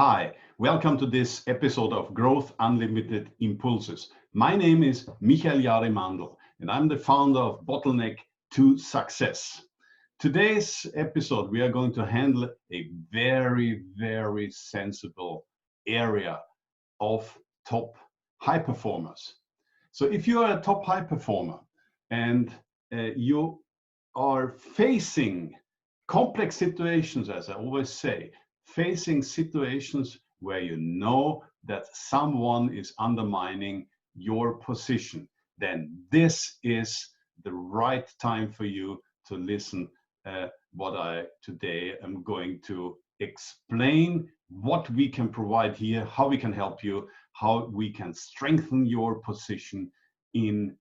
Hi, welcome to this episode of Growth Unlimited Impulses. My name is Michael Jari-Mandl, and I'm the founder of Bottleneck to Success. Today's episode, we are going to handle a very sensible area of top high performers. So if you are a top high performer and you are facing complex situations, as I always say, facing situations where you know that someone is undermining your position, then this is the right time for you to listen what I today am going to explain, what we can provide here, how we can help you, how we can strengthen your position in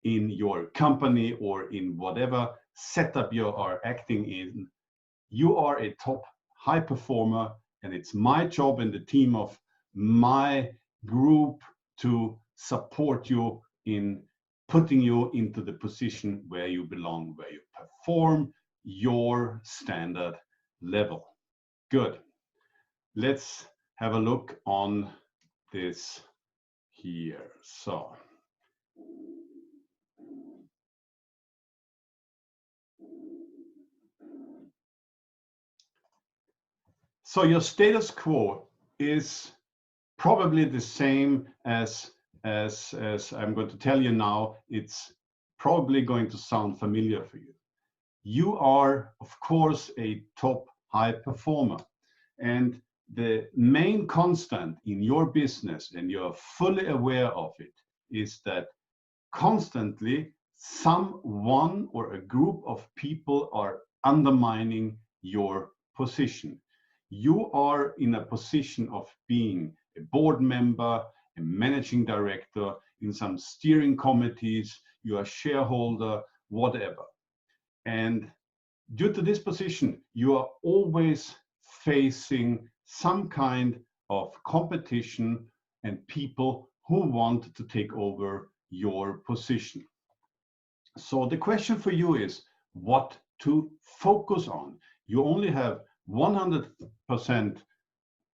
your company or in whatever setup you are acting in. You are a top high performer, and it's my job and the team of my group to support you in putting you into the position where you belong, where you perform your standard level. Good. Let's have a look on this here. So your status quo is probably the same as I'm going to tell you now. It's probably going to sound familiar for you. You are, of course, a top high performer. And the main constant in your business, and you're fully aware of it, is that constantly someone or a group of people are undermining your position. You are in a position of being a board member, a managing director, in some steering committees, you are a shareholder, whatever. And due to this position, you are always facing some kind of competition and people who want to take over your position. So the question for you is what to focus on. You only have 100%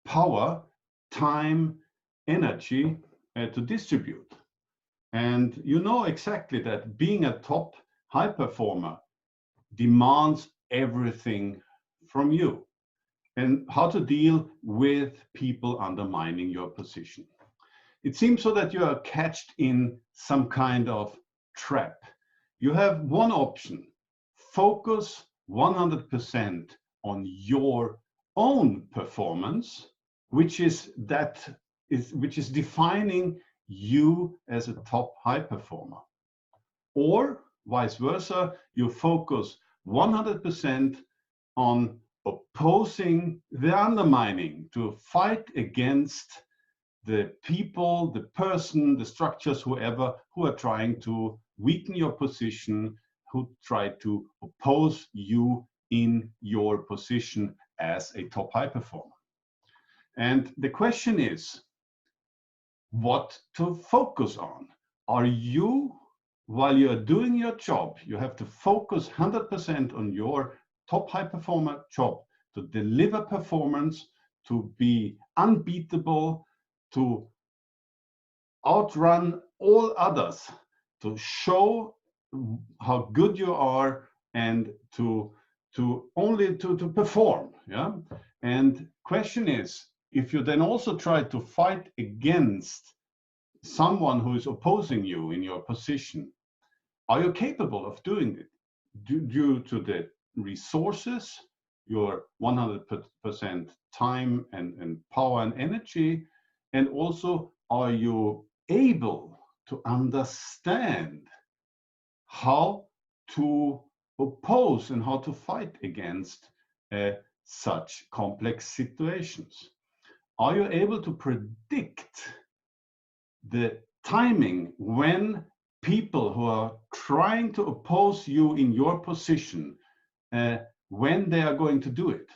power, time, energy to distribute. And you know exactly that being a top high performer demands everything from you and how to deal with people undermining your position. It seems so that you are catched in some kind of trap. You have one option: focus 100% on your own performance, which is defining you as a top high performer. Or vice versa, you focus 100% on opposing the undermining, to fight against the people, the person, the structures, whoever, who are trying to weaken your position, who try to oppose you in your position as a top high performer. And the question is, what to focus on? Are you, while you're doing your job, you have to focus 100% on your top high performer job, to deliver performance, to be unbeatable, to outrun all others, to show how good you are, and to perform. Yeah. And question is, if you then also try to fight against someone who is opposing you in your position, are you capable of doing it due to the resources, your 100% time and power and energy? And also, are you able to understand how to oppose and how to fight against such complex situations? Are you able to predict the timing when people who are trying to oppose you in your position, when they are going to do it?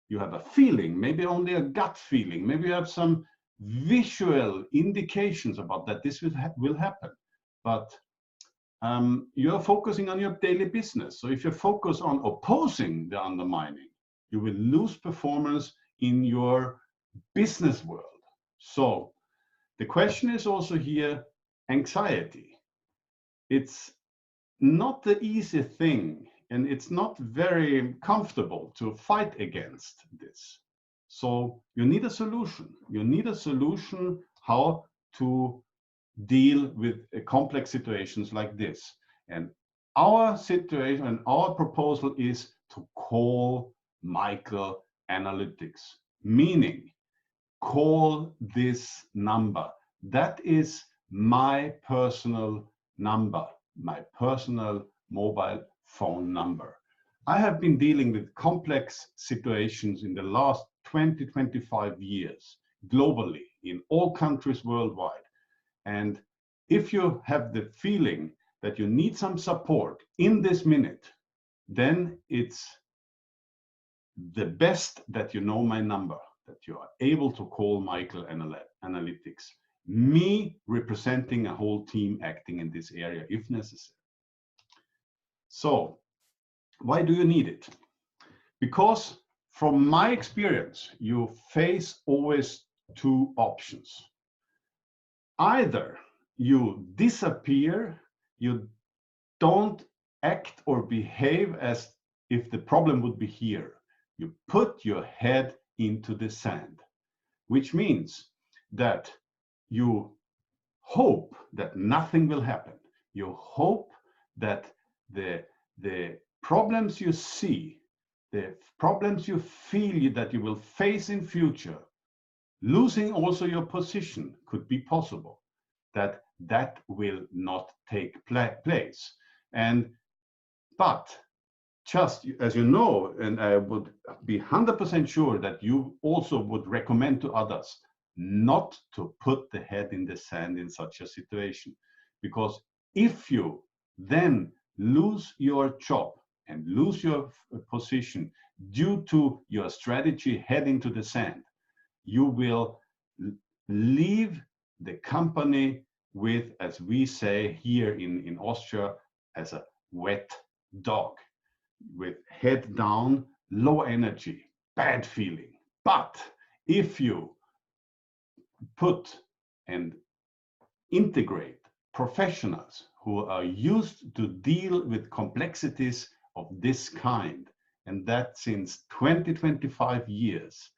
You have a feeling, maybe only a gut feeling, maybe you have some visual indications about that this will happen, but you're focusing on your daily business. So if you focus on opposing the undermining, you will lose performance in your business world. So the question is also here, anxiety. It's not the easy thing, and it's not very comfortable to fight against this. So you need a solution. You need a solution how to deal with complex situations like this. And our situation and our proposal is to call Michael Analytics, meaning call this number. That is my personal number, my personal mobile phone number. I have been dealing with complex situations in the last 20, 25 years, globally, in all countries worldwide. And if you have the feeling that you need some support in this minute, then it's the best that you know my number, that you are able to call Michael Analytics, me representing a whole team acting in this area if necessary. So why do you need it? Because from my experience, you face always two options. Either you disappear, you don't act or behave as if the problem would be here. You put your head into the sand, which means that you hope that nothing will happen. You hope that the problems you see, the problems you feel that you will face in future, losing also your position could be possible, that will not take place. But just as you know, and I would be 100% sure that you also would recommend to others not to put the head in the sand in such a situation. Because if you then lose your job and lose your position due to your strategy heading to the sand, you will leave the company with, as we say here in Austria, as a wet dog, with head down, low energy, bad feeling. But if you put and integrate professionals who are used to deal with complexities of this kind, and that since 20-25 years,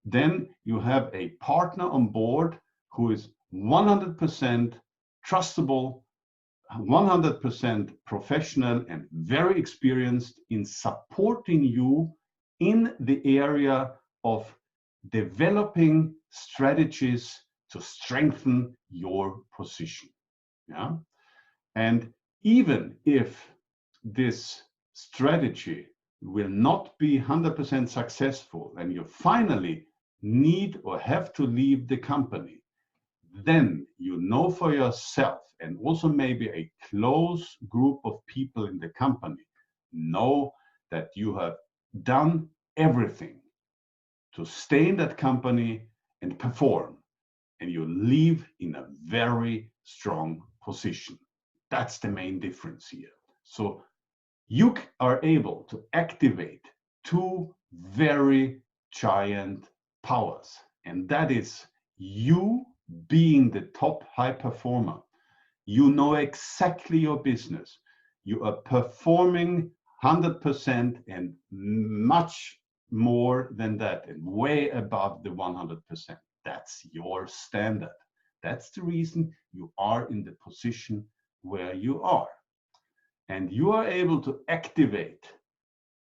then you have a partner on board who is 100% trustable, 100% professional, and very experienced in supporting you in the area of developing strategies to strengthen your position. Yeah? And even if this strategy will not be 100% successful and you finally need or have to leave the company, then you know for yourself, and also maybe a close group of people in the company know that you have done everything to stay in that company and perform, and you leave in a very strong position. That's the main difference here. So you are able to activate two very giant powers, and that is you being the top high performer. You know exactly your business. You are performing 100% and much more than that, and way above the 100%. That's your standard. That's the reason you are in the position where you are. And you are able to activate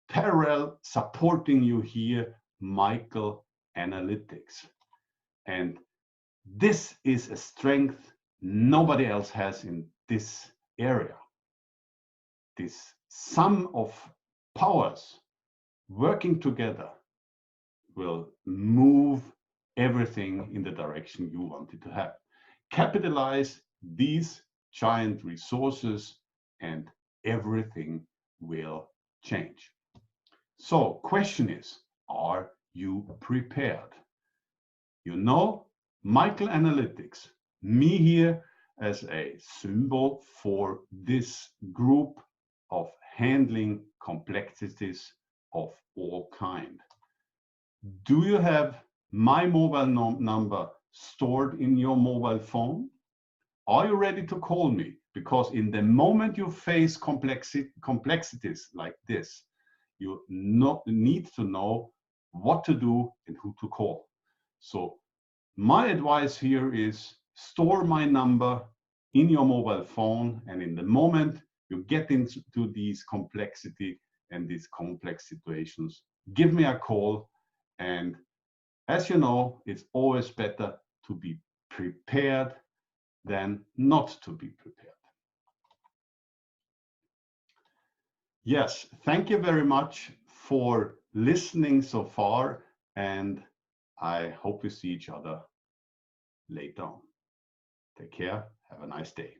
parallel supporting you here, Michael Analytics. And this is a strength nobody else has in this area. This sum of powers working together will move everything in the direction you want it to have. Capitalize these giant resources and everything will change. So, question is, are you prepared? You know, Michael Analytics, me here as a symbol for this group of handling complexities of all kind. Do you have my mobile number stored in your mobile phone? Are you ready to call me? Because in the moment you face complexities like this, you need to know what to do and who to call. So my advice here is store my number in your mobile phone, and in the moment you get into these complexity and these complex situations, give me a call. And as you know, it's always better to be prepared than not to be prepared. Yes, thank you very much for listening so far, and I hope we see each other later on. Take care. Have a nice day.